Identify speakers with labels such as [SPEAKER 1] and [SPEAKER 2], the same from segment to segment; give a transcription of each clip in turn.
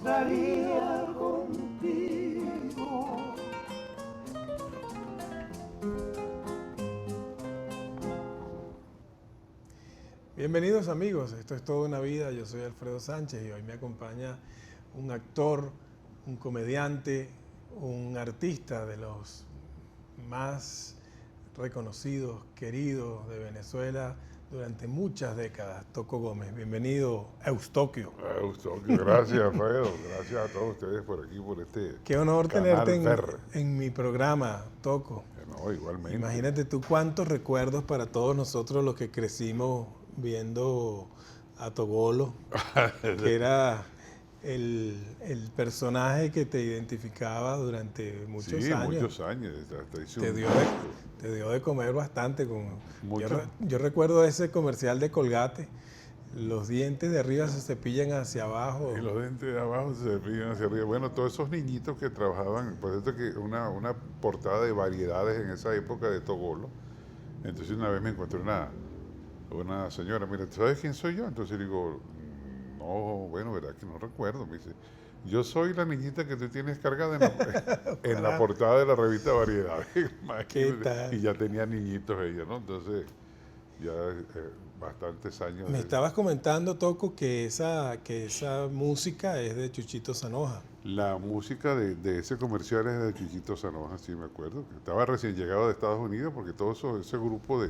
[SPEAKER 1] estaría contigo.
[SPEAKER 2] Bienvenidos amigos, esto es Toda una Vida, yo soy Alfredo Sánchez y hoy me acompaña un actor, un comediante, un artista de los más reconocidos, queridos de Venezuela durante muchas décadas, Toco Gómez. Bienvenido, Eustoquio.
[SPEAKER 3] Eustoquio, gracias Alfredo, gracias a todos ustedes por aquí, por este
[SPEAKER 2] Qué honor
[SPEAKER 3] canal
[SPEAKER 2] tenerte en mi programa, Toco.
[SPEAKER 3] No, igualmente.
[SPEAKER 2] Imagínate tú cuántos recuerdos para todos nosotros los que crecimos viendo a Togolo, que era el personaje que te identificaba durante muchos años.
[SPEAKER 3] Sí, muchos años.
[SPEAKER 2] Te dio de comer bastante.
[SPEAKER 3] Mucho.
[SPEAKER 2] Yo recuerdo ese comercial de Colgate. Los dientes de arriba se cepillan hacia abajo.
[SPEAKER 3] Y los dientes de abajo se cepillan hacia arriba. Bueno, todos esos niñitos que trabajaban, por eso que una portada de variedades en esa época de Togolo. Entonces una vez me encontré una señora, mira, ¿tú sabes quién soy yo? Entonces digo, no, bueno, verdad que no recuerdo. Me dice, yo soy la niñita que tú tienes cargada en la portada de la revista Variedades.
[SPEAKER 2] ¿Qué tal?
[SPEAKER 3] Y ya tenía niñitos ella, ¿no? Entonces, ya bastantes años.
[SPEAKER 2] Me estabas comentando, Toco, que esa música es de Chuchito Zanoja.
[SPEAKER 3] La música de ese comercial es de Chuchito Zanoja, sí me acuerdo. Que estaba recién llegado de Estados Unidos porque todo ese grupo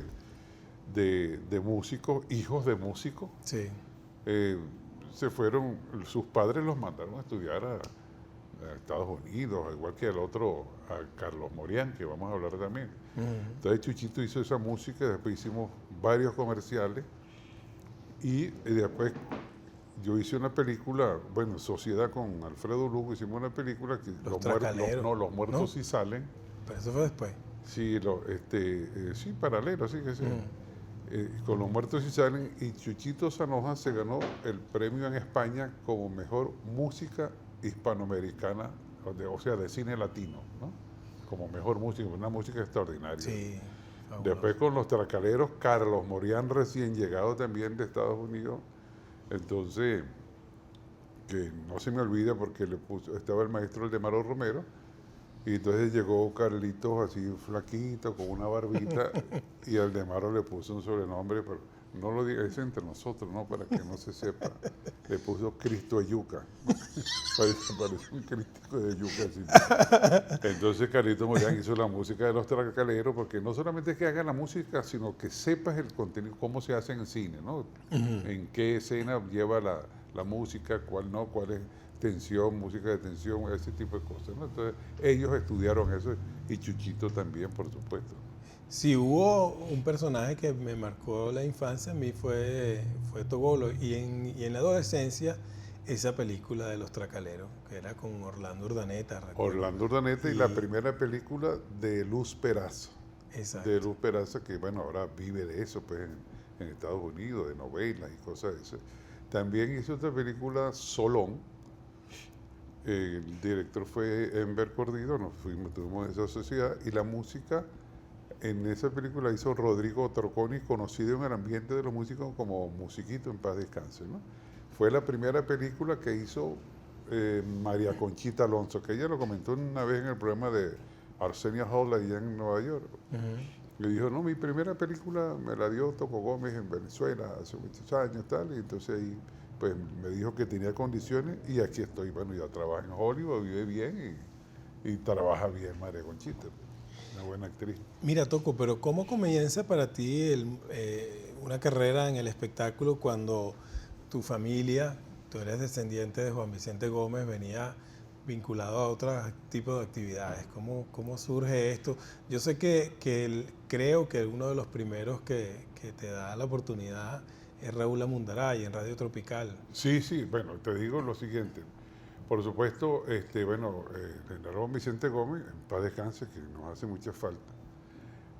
[SPEAKER 3] de músicos, hijos de músicos,
[SPEAKER 2] sí.
[SPEAKER 3] Se fueron, sus padres los mandaron a estudiar a Estados Unidos, igual que al otro, a Carlos Morián, que vamos a hablar también. Entonces Chuchito hizo esa música, después hicimos varios comerciales y después yo hice una película, bueno, Sociedad con Alfredo Lugo, hicimos una película que los muertos sí salen.
[SPEAKER 2] Pero eso fue después.
[SPEAKER 3] Sí, sí, paralelo, sí que sí. Con los muertos sí salen, y Chuchito Zanoja se ganó el premio en España como mejor música hispanoamericana, o sea, de cine latino, ¿no? Como mejor música, una música extraordinaria.
[SPEAKER 2] Sí.
[SPEAKER 3] Después con los Tracaleros, Carlos Morián, recién llegado también de Estados Unidos. Entonces, que no se me olvida porque estaba el maestro Aldemaro Romero, y entonces llegó Carlitos así flaquito, con una barbita, y Aldemaro le puso un sobrenombre, pero no lo diga, es entre nosotros, ¿no? Para que no se sepa. Le puso Cristo de Yuca. Parece un crítico de yuca. Así. Entonces Carlitos Morián hizo la música de los Tracaleros, porque no solamente es que haga la música, sino que sepas el contenido, cómo se hace en el cine, ¿no? En qué escena lleva la música, cuál no, cuál es tensión, música de tensión, ese tipo de cosas, ¿no? Entonces ellos estudiaron eso, y Chuchito también, por supuesto.
[SPEAKER 2] Si hubo un personaje que me marcó la infancia, a mí fue Togolo, y en la adolescencia esa película de los Tracaleros, que era con Orlando Urdaneta.
[SPEAKER 3] Recuerdo. Orlando Urdaneta y la primera película de Luz Peraza.
[SPEAKER 2] Exacto.
[SPEAKER 3] De Luz Peraza, que bueno, ahora vive de eso, pues en Estados Unidos, de novelas y cosas de eso. También hizo otra película, Solón. El director fue Enver Cordido, tuvimos esa sociedad, y la música en esa película hizo Rodrigo Troconi, conocido en el ambiente de los músicos como Musiquito, en paz descanse, ¿no? Fue la primera película que hizo María Conchita Alonso, que ella lo comentó una vez en el programa de Arsenio Hall allá en Nueva York. Le dijo, no, mi primera película me la dio Toco Gómez en Venezuela hace muchos años, tal, y entonces ahí pues me dijo que tenía condiciones, y aquí estoy. Bueno, ya trabaja en Hollywood, vive bien y trabaja bien María Conchita, una buena actriz.
[SPEAKER 2] Mira, Toco, pero ¿cómo comienza para ti una carrera en el espectáculo cuando tu familia, tú eres descendiente de Juan Vicente Gómez, venía vinculado a otros tipos de actividades? ¿Cómo surge esto? Yo sé creo que uno de los primeros que te da la oportunidad es Raúl Amundaray en Radio Tropical.
[SPEAKER 3] Sí, bueno, te digo lo siguiente. Por supuesto, Juan Vicente Gómez, en paz descanse, que nos hace mucha falta.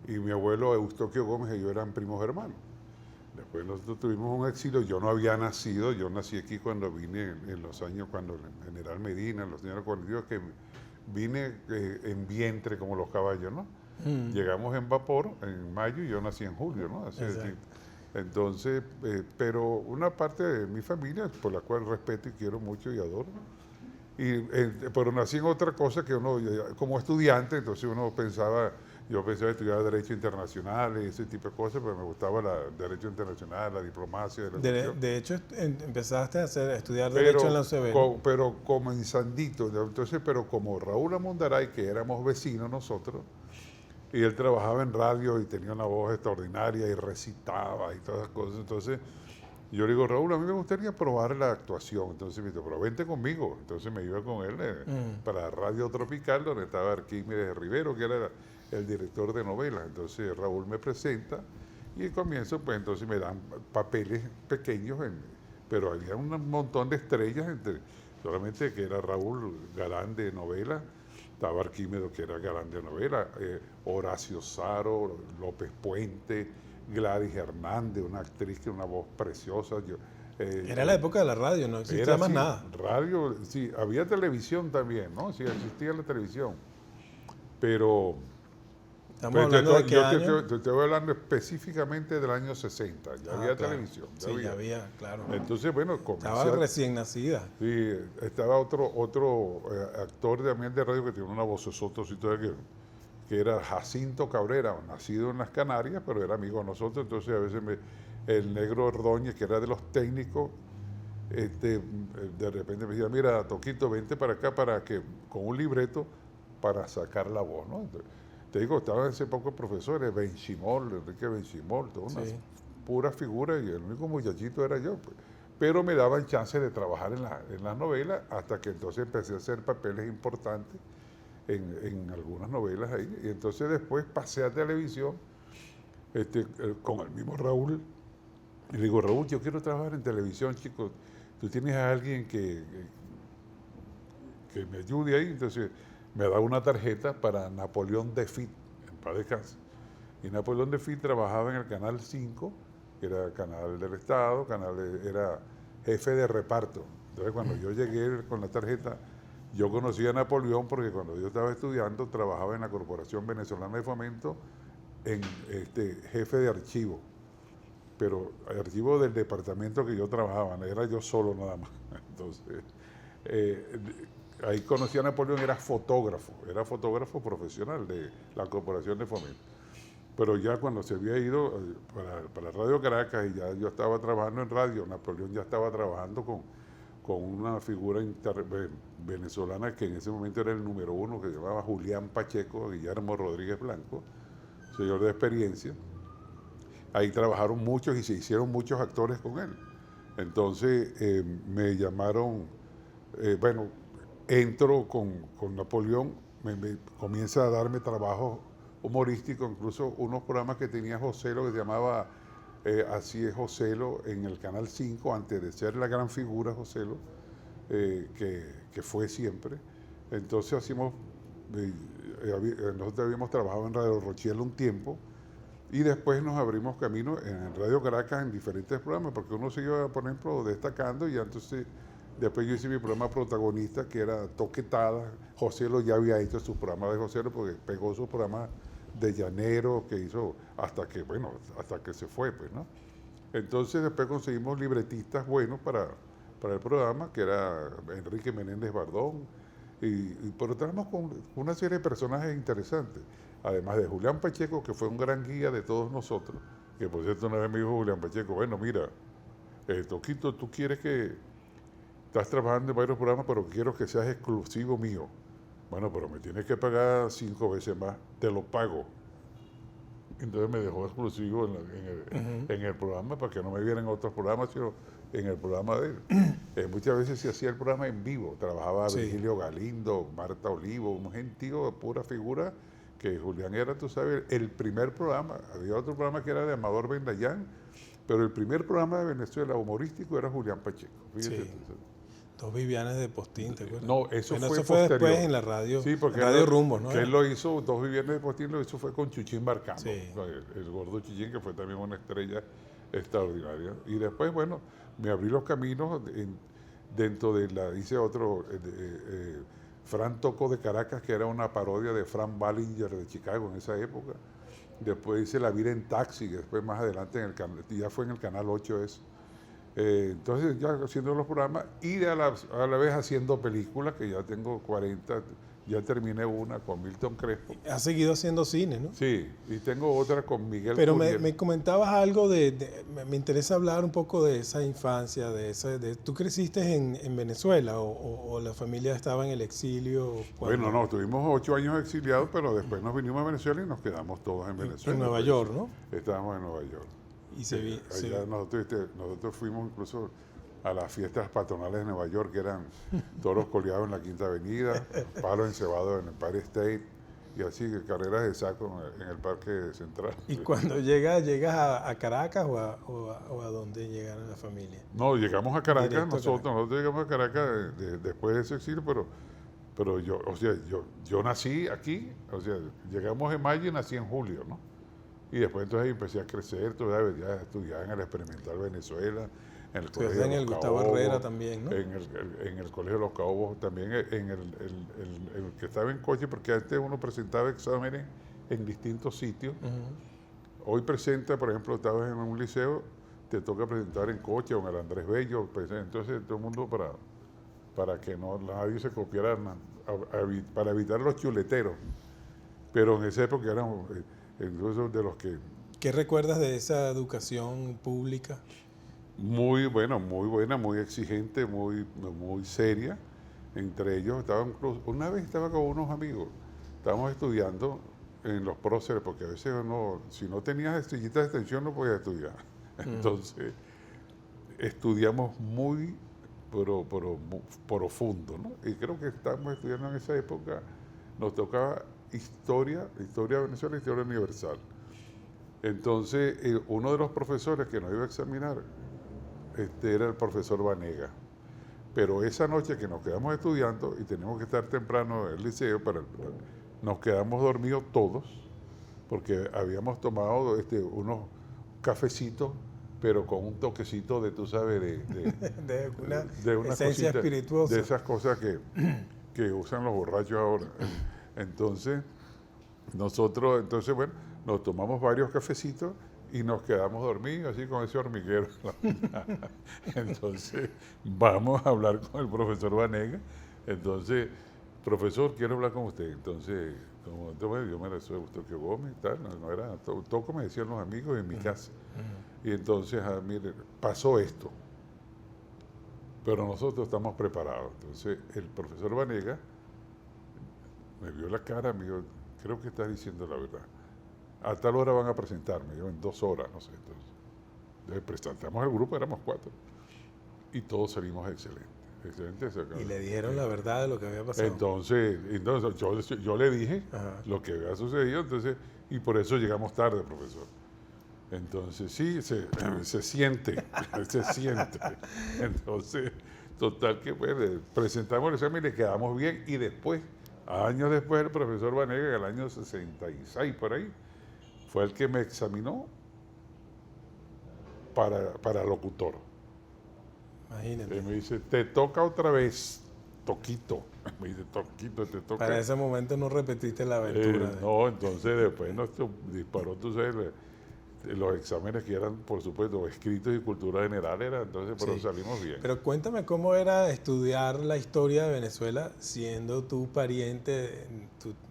[SPEAKER 3] Y mi abuelo Eustoquio Gómez y yo eran primos hermanos. Después nosotros tuvimos un exilio, yo no había nacido, yo nací aquí cuando vine en los años, cuando el general Medina, en los años 42, que vine en vientre como los caballos, ¿no? Llegamos en vapor en mayo y yo nací en julio, ¿no? Así entonces, pero una parte de mi familia, por la cual respeto y quiero mucho y adoro, Pero nací en otra cosa que uno, como estudiante, entonces yo pensaba estudiar Derecho Internacional y ese tipo de cosas, pero me gustaba el Derecho Internacional, la diplomacia, la cuestión.
[SPEAKER 2] De hecho, empezaste a estudiar Derecho en la UCB.
[SPEAKER 3] Pero comenzandito, ¿no? Entonces, pero como Raúl Amundaray, que éramos vecinos nosotros, y él trabajaba en radio y tenía una voz extraordinaria y recitaba y todas esas cosas, entonces yo le digo, Raúl, a mí me gustaría probar la actuación. Entonces me dijo, pero vente conmigo. Entonces me iba con él para Radio Tropical, donde estaba Arquímedes Rivero, que era el director de novelas. Entonces Raúl me presenta y comienzo, pues entonces me dan papeles pequeños, pero había un montón de estrellas, solamente que era Raúl galán de novela, estaba Arquímedes, que era galán de novela, Horacio Saro, López Puente, Gladys Hernández, una actriz que una voz preciosa.
[SPEAKER 2] Era la época de la radio, no existía más nada.
[SPEAKER 3] Radio, sí, había televisión también, ¿no? Sí, existía la televisión. Pero
[SPEAKER 2] Estamos hablando de qué año.
[SPEAKER 3] te estoy hablando específicamente del año 60. Ya había
[SPEAKER 2] claro.
[SPEAKER 3] televisión.
[SPEAKER 2] Ya había, claro.
[SPEAKER 3] Entonces, bueno,
[SPEAKER 2] Estaba recién nacida.
[SPEAKER 3] Sí, estaba otro actor también de radio que tenía una vocesota y todo que era Jacinto Cabrera, nacido en las Canarias, pero era amigo de nosotros. Entonces, a veces el negro Ordóñez, que era de los técnicos, de repente me decía, mira, Toquito, vente para acá con un libreto para sacar la voz, ¿no? Entonces, te digo, estaban hace poco profesores, Benchimol, Enrique Benchimol, todas unas puras figuras, y el único muchachito era yo, pues. Pero me daban chance de trabajar en las novelas, hasta que entonces empecé a hacer papeles importantes en algunas novelas ahí. Y entonces después pasé a televisión con el mismo Raúl. Y le digo, Raúl, yo quiero trabajar en televisión, chicos. ¿Tú tienes a alguien que me ayude ahí? Entonces me da una tarjeta para Napoleón Defit, en paz descanse. Y Napoleón Defit trabajaba en el Canal 5, que era canal del Estado, era jefe de reparto. Entonces cuando yo llegué con la tarjeta, yo conocí a Napoleón porque cuando yo estaba estudiando trabajaba en la Corporación Venezolana de Fomento en jefe de archivo. Pero el archivo del departamento que yo trabajaba, era yo solo nada más. Entonces, ahí conocí a Napoleón, era fotógrafo profesional de la Corporación de Fomento. Pero ya cuando se había ido para Radio Caracas y ya yo estaba trabajando en radio, Napoleón ya estaba trabajando con una figura venezolana que en ese momento era el número 1, que se llamaba Julián Pacheco, Guillermo Rodríguez Blanco, señor de experiencia. Ahí trabajaron muchos y se hicieron muchos actores con él. Entonces me llamaron, entro con Napoleón, me comienza a darme trabajo humorístico, incluso unos programas que tenía Joselo que se llamaba Así es Joselo en el Canal 5, antes de ser la gran figura Joselo, que fue siempre. Entonces nosotros habíamos trabajado en Radio Rochiel un tiempo y después nos abrimos camino en Radio Caracas en diferentes programas, porque uno se iba, por ejemplo, destacando y entonces después yo hice mi programa protagonista, que era Toquetada. Joselo ya había hecho su programa de Joselo porque pegó su programa de llanero que hizo hasta que se fue, pues, ¿no? Entonces después conseguimos libretistas buenos para el programa, que era Enrique Menéndez Bardón, pero trabajamos con una serie de personajes interesantes, además de Julián Pacheco, que fue un gran guía de todos nosotros, que por cierto una vez me dijo Julián Pacheco, bueno, mira, Toquito, tú quieres estás trabajando en varios programas, pero quiero que seas exclusivo mío. Bueno, pero me tienes que pagar 5 veces más, te lo pago. Entonces me dejó exclusivo en el programa para que no me vieran otros programas, sino en el programa de él. Muchas veces se hacía el programa en vivo, trabajaba Virgilio Galindo, Marta Olivo, un gentío de pura figura, que Julián era, tú sabes, el primer programa. Había otro programa que era de Amador Bendayán, pero el primer programa de Venezuela humorístico era Julián Pacheco. Fíjate,
[SPEAKER 2] sí. Dos Vivianes de Postín, ¿te acuerdas?
[SPEAKER 3] No, eso fue
[SPEAKER 2] después en la radio,
[SPEAKER 3] sí, porque
[SPEAKER 2] Radio Rumbo, ¿no?
[SPEAKER 3] Que él lo hizo, Dos Vivianes de Postín lo hizo fue con Chuchín Barcano,
[SPEAKER 2] sí.
[SPEAKER 3] el gordo Chuchín, que fue también una estrella extraordinaria. Y después, bueno, me abrí los caminos dentro de hice otro, Fran Toco de Caracas, que era una parodia de Frank Ballinger de Chicago en esa época. Después hice La vida en taxi, que después más adelante ya fue en el Canal 8 eso. Entonces ya haciendo los programas y a la vez haciendo películas, que ya tengo 40, ya terminé una con Milton Crespo.
[SPEAKER 2] Has seguido haciendo cine, ¿no?
[SPEAKER 3] Sí, y tengo otra con Miguel
[SPEAKER 2] Pero
[SPEAKER 3] Curiel.
[SPEAKER 2] me comentabas algo me interesa hablar un poco de esa infancia, ¿tú creciste en Venezuela o la familia estaba en el exilio?
[SPEAKER 3] Bueno, no, tuvimos 8 años exiliados, pero después nos vinimos a Venezuela y nos quedamos todos en Venezuela.
[SPEAKER 2] En Nueva York, ¿no?
[SPEAKER 3] Estábamos en Nueva York.
[SPEAKER 2] Y
[SPEAKER 3] Allá nosotros fuimos incluso a las fiestas patronales de Nueva York, que eran toros coleados en la Quinta Avenida, palos encebados en el Empire State, y así, carreras de saco en el Parque Central.
[SPEAKER 2] ¿Y cuando llegas a Caracas o a dónde llegaron la familia?
[SPEAKER 3] No, llegamos a Caracas,
[SPEAKER 2] Directo a
[SPEAKER 3] nosotros llegamos a Caracas después de ese exilio, pero yo, o sea, yo nací aquí, o sea, llegamos en mayo y nací en julio, ¿no? Y después entonces empecé a crecer, todavía ya estudiaba en el Experimental Venezuela, en el Colegio
[SPEAKER 2] en
[SPEAKER 3] de
[SPEAKER 2] el
[SPEAKER 3] los
[SPEAKER 2] Gustavo
[SPEAKER 3] Caobos,
[SPEAKER 2] Herrera también, ¿no?
[SPEAKER 3] en el Colegio de los Caobos, también en el que estaba en coche, porque antes uno presentaba exámenes en distintos sitios. Hoy presenta, por ejemplo, estabas en un liceo, te toca presentar en coche o en el Andrés Bello, entonces todo el mundo para que no nadie se copiara, para evitar los chuleteros. Pero en esa época eran incluso de los que...
[SPEAKER 2] ¿Qué recuerdas de esa educación pública?
[SPEAKER 3] Muy buena, muy exigente, muy seria. Entre ellos una vez estaba con unos amigos, estábamos estudiando en los próceres, porque a veces si no tenías estrellitas de extensión no podías estudiar. Entonces, estudiamos muy profundo, ¿no? Y creo que estábamos estudiando en esa época, nos tocaba historia de Venezuela, historia universal. Entonces, uno de los profesores que nos iba a examinar era el profesor Vanega. Pero esa noche que nos quedamos estudiando y teníamos que estar temprano en el liceo, nos quedamos dormidos todos, porque habíamos tomado unos cafecitos, pero con un toquecito de, tú sabes,
[SPEAKER 2] de una esencia espirituosa.
[SPEAKER 3] De esas cosas que usan los borrachos ahora. Entonces, bueno, nos tomamos varios cafecitos y nos quedamos dormidos así con ese hormiguero. Entonces, vamos a hablar con el profesor Vanega. Entonces, profesor, quiero hablar con usted. Entonces, yo me soy Eustaquio Gómez y tal, no era todo como decían los amigos en mi casa. Y entonces, mire, pasó esto, pero nosotros estamos preparados. Entonces, el profesor Vanega me vio la cara, me dijo, creo que estás diciendo la verdad. A tal hora van a presentarme, yo en 2 horas, no sé. Entonces presentamos el grupo, éramos 4. Y todos salimos excelentes.
[SPEAKER 2] Y le dijeron la verdad de lo que había pasado.
[SPEAKER 3] Entonces yo le dije lo que había sucedido, y por eso llegamos tarde, profesor. Entonces sí, se siente, se siente. Entonces, total que pues, presentamos el examen y le quedamos bien, y después, años después, el profesor Vanega, en el año 66, por ahí, fue el que me examinó para locutor.
[SPEAKER 2] Imagínate.
[SPEAKER 3] Y me dice, te toca otra vez, Toquito. Me dice, Toquito, te toca.
[SPEAKER 2] Para ese momento no repetiste la aventura.
[SPEAKER 3] No, entonces después nos disparó, tú sabes, los exámenes que eran, por supuesto, escritos y cultura general, entonces, pero salimos bien.
[SPEAKER 2] Pero cuéntame cómo era estudiar la historia de Venezuela siendo tu pariente,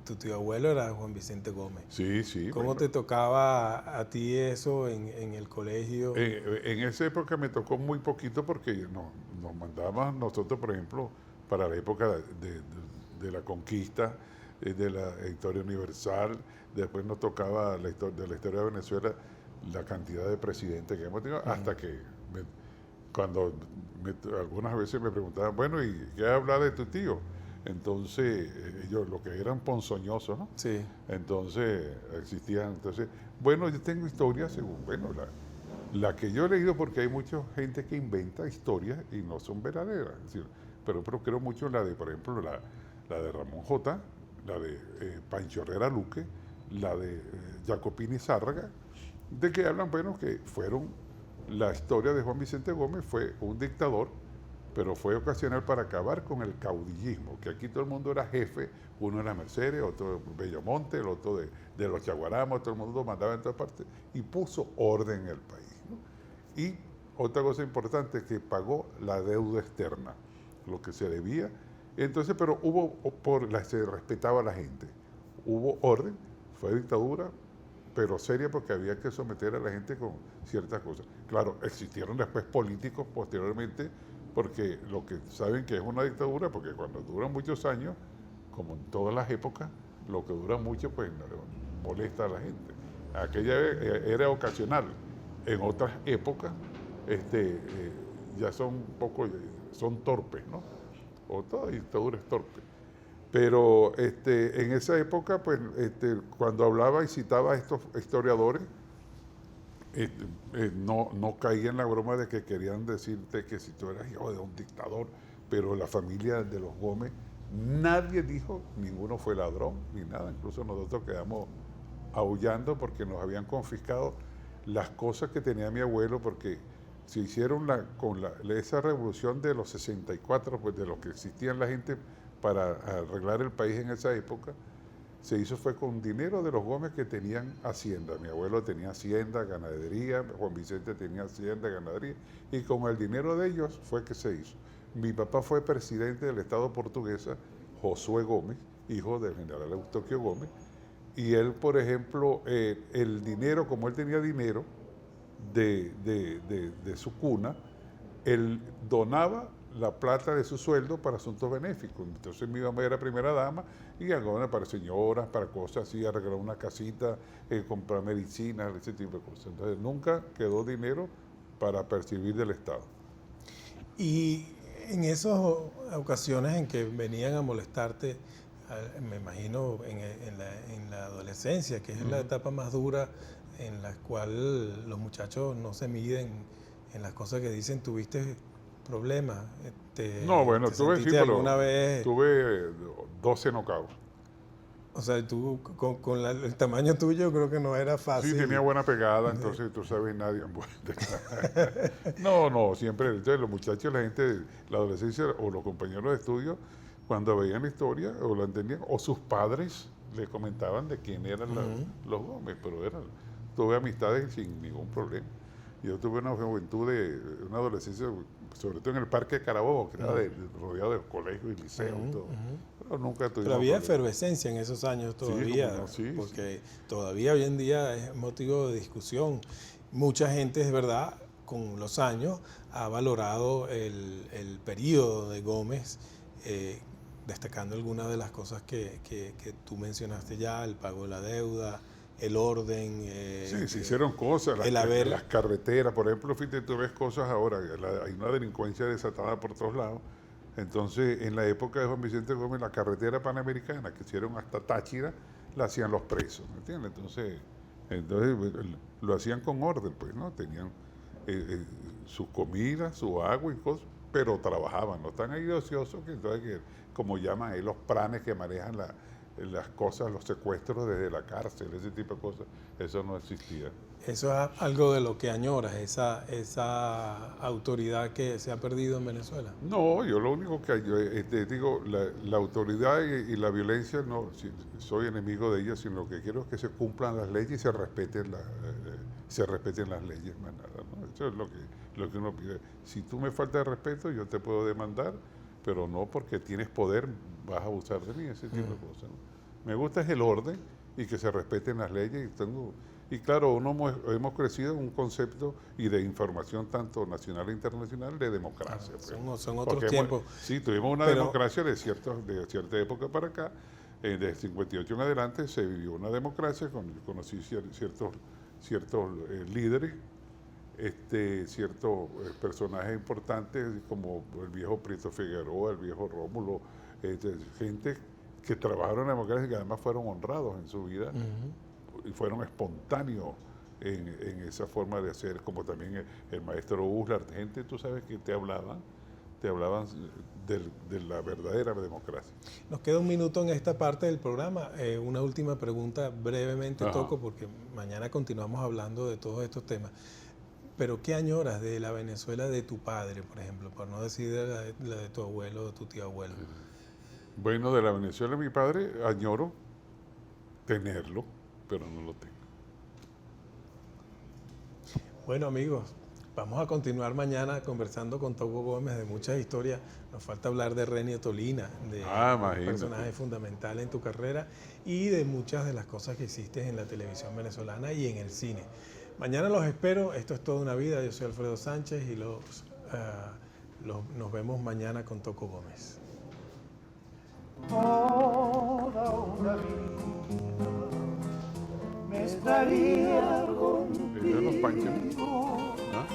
[SPEAKER 2] tu tío abuelo era Juan Vicente Gómez.
[SPEAKER 3] Sí.
[SPEAKER 2] ¿Cómo te tocaba a ti eso en el colegio?
[SPEAKER 3] En esa época me tocó muy poquito porque nos mandaban nosotros, por ejemplo, para la época de la conquista, de la historia universal, después nos tocaba de la historia de Venezuela, la cantidad de presidentes que hemos tenido, hasta que algunas veces me preguntaban, bueno, ¿y qué habla de tu tío? Entonces, ellos lo que eran ponzoñosos, ¿no?
[SPEAKER 2] Sí.
[SPEAKER 3] Entonces, bueno, yo tengo historias, según, bueno, la que yo he leído, porque hay mucha gente que inventa historias y no son verdaderas, es decir, pero creo mucho en la de, por ejemplo, la de Ramón J., la de Pancho Herrera Luque, la de Jacopini Zárraga, de que hablan, bueno, que la historia de Juan Vicente Gómez fue un dictador, pero fue ocasional para acabar con el caudillismo, que aquí todo el mundo era jefe, uno era Mercedes, otro Bellomonte, el otro de los Chaguaramos, todo el mundo mandaba en todas partes, y puso orden en el país, ¿no? Y otra cosa importante, que pagó la deuda externa, lo que se debía. Entonces, pero se respetaba a la gente. Hubo orden, fue dictadura, pero seria porque había que someter a la gente con ciertas cosas. Claro, existieron después políticos posteriormente, porque lo que saben que es una dictadura, porque cuando duran muchos años, como en todas las épocas, lo que dura mucho pues molesta a la gente. Aquella era ocasional. En otras épocas ya son un poco, son torpes, ¿no? O toda dictadura es torpe. Pero en esa época, pues, cuando hablaba y citaba a estos historiadores, no caía en la broma de que querían decirte que si tú eras hijo de un dictador, pero la familia de los Gómez, nadie dijo, ninguno fue ladrón, ni nada. Incluso nosotros quedamos aullando porque nos habían confiscado las cosas que tenía mi abuelo, porque se hicieron esa revolución de los 64, pues de lo que existía la gente para arreglar el país en esa época, se hizo fue con dinero de los Gómez que tenían hacienda. Mi abuelo tenía hacienda, ganadería, Juan Vicente tenía hacienda, ganadería, y con el dinero de ellos fue que se hizo. Mi papá fue presidente del Estado portuguesa, Josué Gómez, hijo del general Eustoquio Gómez, y él, por ejemplo, el dinero, como él tenía dinero de su cuna, él donaba la plata de su sueldo para asuntos benéficos. Entonces mi mamá era primera dama y alguna para señoras, para cosas así, arreglar una casita, comprar medicinas, ese tipo de cosas. Entonces nunca quedó dinero para percibir del Estado.
[SPEAKER 2] Y en esas ocasiones en que venían a molestarte, me imagino en la adolescencia, que es la etapa más dura en la cual los muchachos no se miden en las cosas que dicen, ¿tuviste problemas?
[SPEAKER 3] No, bueno,
[SPEAKER 2] ¿te
[SPEAKER 3] tuve, sí,
[SPEAKER 2] sentiste
[SPEAKER 3] pero
[SPEAKER 2] alguna vez?
[SPEAKER 3] tuve 12 knockouts.
[SPEAKER 2] O sea, tú con el tamaño tuyo creo que no era fácil.
[SPEAKER 3] Sí, tenía buena pegada, entonces tú sabes, nadie. No, siempre, entonces, los muchachos, la gente, la adolescencia o los compañeros de estudio, cuando veían la historia o la entendían, o sus padres le comentaban de quién eran los Gómez, pero tuve amistades sin ningún problema. Yo tuve una juventud, una adolescencia, sobre todo en el Parque de Carabobo, que era rodeado de colegios y liceos y todo. Pero nunca tuvimos
[SPEAKER 2] Pero había
[SPEAKER 3] problemas.
[SPEAKER 2] efervescencia en esos años todavía,
[SPEAKER 3] sí,
[SPEAKER 2] porque todavía hoy en día es motivo de discusión. Mucha gente, es verdad, con los años ha valorado el periodo de Gómez, destacando algunas de las cosas que tú mencionaste ya, el pago de la deuda, el orden.
[SPEAKER 3] Sí, se hicieron cosas, las carreteras, por ejemplo, fíjate, tú ves cosas ahora, hay una delincuencia desatada por todos lados. Entonces, en la época de Juan Vicente Gómez, la carretera panamericana que hicieron hasta Táchira, la hacían los presos, ¿me entiendes? Entonces lo hacían con orden, pues, ¿no? Tenían su comida, su agua y cosas, pero trabajaban, no están ahí de ociosos, como llaman ahí los planes que manejan las cosas, los secuestros desde la cárcel, ese tipo de cosas, eso no existía.
[SPEAKER 2] Eso es algo de lo que añoras, esa autoridad que se ha perdido en Venezuela.
[SPEAKER 3] No, yo lo único que digo, la autoridad y la violencia, no soy enemigo de ellas, sino lo que quiero es que se cumplan las leyes y se respeten las leyes, más nada, ¿no? Eso es lo que uno pide. Si tú me faltas de respeto, yo te puedo demandar, pero no porque tienes poder vas a abusar de mí, ese tipo de cosas, ¿no? Me gusta es el orden y que se respeten las leyes y claro, hemos crecido en un concepto y de información tanto nacional e internacional de democracia.
[SPEAKER 2] Son otros tiempos.
[SPEAKER 3] Sí, tuvimos una democracia de cierta época para acá. Desde 58 en adelante se vivió una democracia, conocí ciertos líderes, ciertos personajes importantes como el viejo Prieto Figueroa, el viejo Rómulo, gente que trabajaron en la democracia y que además fueron honrados en su vida y fueron espontáneos en esa forma de hacer, como también el maestro Uslar, gente, tú sabes, que te hablaban de la verdadera democracia.
[SPEAKER 2] Nos queda un minuto en esta parte del programa. Una última pregunta brevemente toco, porque mañana continuamos hablando de todos estos temas. Pero ¿qué añoras de la Venezuela de tu padre, por ejemplo, por no decir de la de tu abuelo o de tu tío abuelo?
[SPEAKER 3] Bueno, de la Venezuela de mi padre añoro tenerlo, pero no lo tengo.
[SPEAKER 2] Bueno, amigos, vamos a continuar mañana conversando con Toco Gómez de muchas historias. Nos falta hablar de Renio Tolina, de un
[SPEAKER 3] imagínate.
[SPEAKER 2] personaje fundamental en tu carrera y de muchas de las cosas que hiciste en la televisión venezolana y en el cine. Mañana los espero. Esto es Toda una Vida. Yo soy Alfredo Sánchez y nos vemos mañana con Toco Gómez.
[SPEAKER 1] Toda una vida me estaría
[SPEAKER 3] Ellos nos panchan.
[SPEAKER 1] contigo.
[SPEAKER 3] ¿Ah?